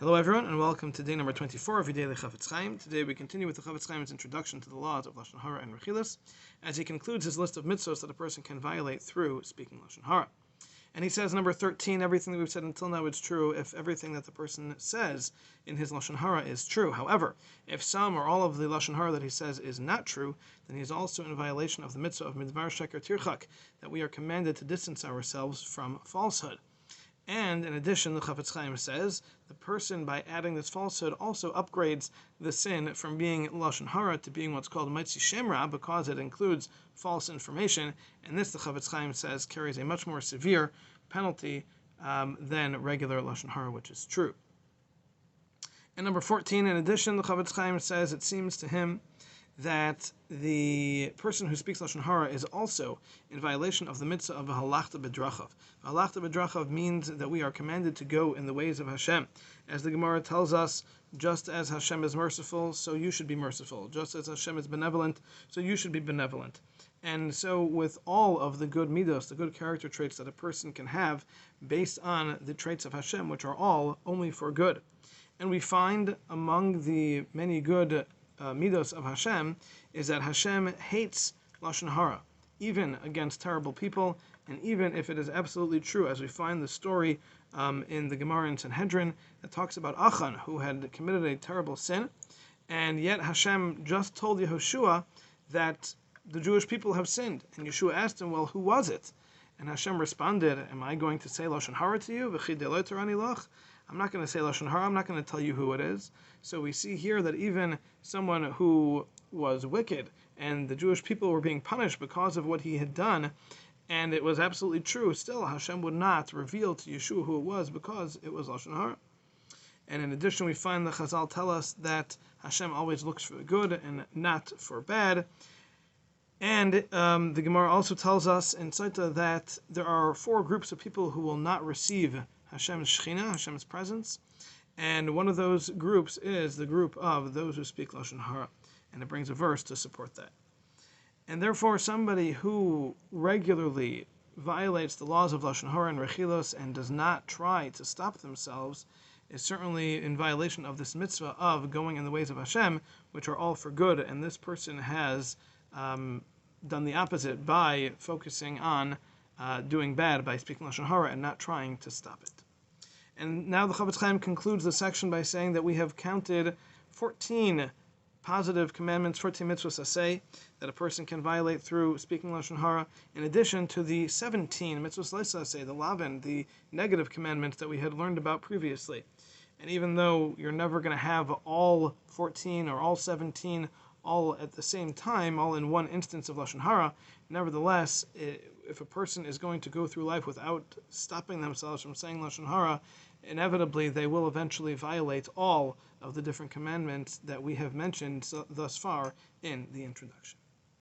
Hello everyone, and welcome to day number 24 of your daily Chafetz Chaim. Today we continue with the Chafetz Chaim's introduction to the laws of Lashon Hara and Rechilus, as he concludes his list of mitzvos that a person can violate through speaking Lashon Hara. And he says, number 13, everything that we've said until now is true if everything that the person says in his Lashon Hara is true. However, if some or all of the Lashon Hara that he says is not true, then he is also in violation of the mitzvah of Midvar Sheker Tirchak, that we are commanded to distance ourselves from falsehood. And in addition, the Chafetz Chaim says, the person by adding this falsehood also upgrades the sin from being Lashon Hara to being what's called Maitzi Shemra, because it includes false information, and this, the Chafetz Chaim says, carries a much more severe penalty than regular Lashon Hara, which is true. And number 14, in addition, the Chafetz Chaim says it seems to him that the person who speaks Lashon Hara is also in violation of the mitzvah of Halachta B'drachav. Halachta B'drachav means that we are commanded to go in the ways of Hashem. As the Gemara tells us, just as Hashem is merciful, so you should be merciful. Just as Hashem is benevolent, so you should be benevolent. And so with all of the good midos, the good character traits that a person can have based on the traits of Hashem, which are all only for good. And we find among the many good midos of Hashem is that Hashem hates Lashon Hara, even against terrible people, and even if it is absolutely true, as we find the story in the Gemara in Sanhedrin that talks about Achan, who had committed a terrible sin, and yet Hashem just told Yehoshua that the Jewish people have sinned, and Yeshua asked him, well, who was it? And Hashem responded, am I going to say Lashon Hara to you? I'm not going to say Lashon Hara, I'm not going to tell you who it is. So we see here that even someone who was wicked, and the Jewish people were being punished because of what he had done, and it was absolutely true, still Hashem would not reveal to Yeshua who it was because it was Lashon Hara. And in addition, we find the Chazal tell us that Hashem always looks for the good and not for bad. And the Gemara also tells us in Saita that there are 4 groups of people who will not receive Hashem's Shechina, Hashem's presence, and one of those groups is the group of those who speak Lashon Hara, and it brings a verse to support that. And therefore, somebody who regularly violates the laws of Lashon Hara and Rechilos and does not try to stop themselves is certainly in violation of this mitzvah of going in the ways of Hashem, which are all for good, and this person has done the opposite by focusing on doing bad by speaking Lashon Hara and not trying to stop it. And now the Chafetz Chaim concludes the section by saying that we have counted 14 positive commandments, 14 mitzvahs aseh, that a person can violate through speaking Lashon Hara, in addition to the 17 mitzvahs leisa aseh, the laven, the negative commandments that we had learned about previously. And even though you're never going to have all 14 or all 17 all at the same time, all in one instance of Lashon Hara, nevertheless, if a person is going to go through life without stopping themselves from saying Lashon Hara, inevitably they will eventually violate all of the different commandments that we have mentioned thus far in the introduction.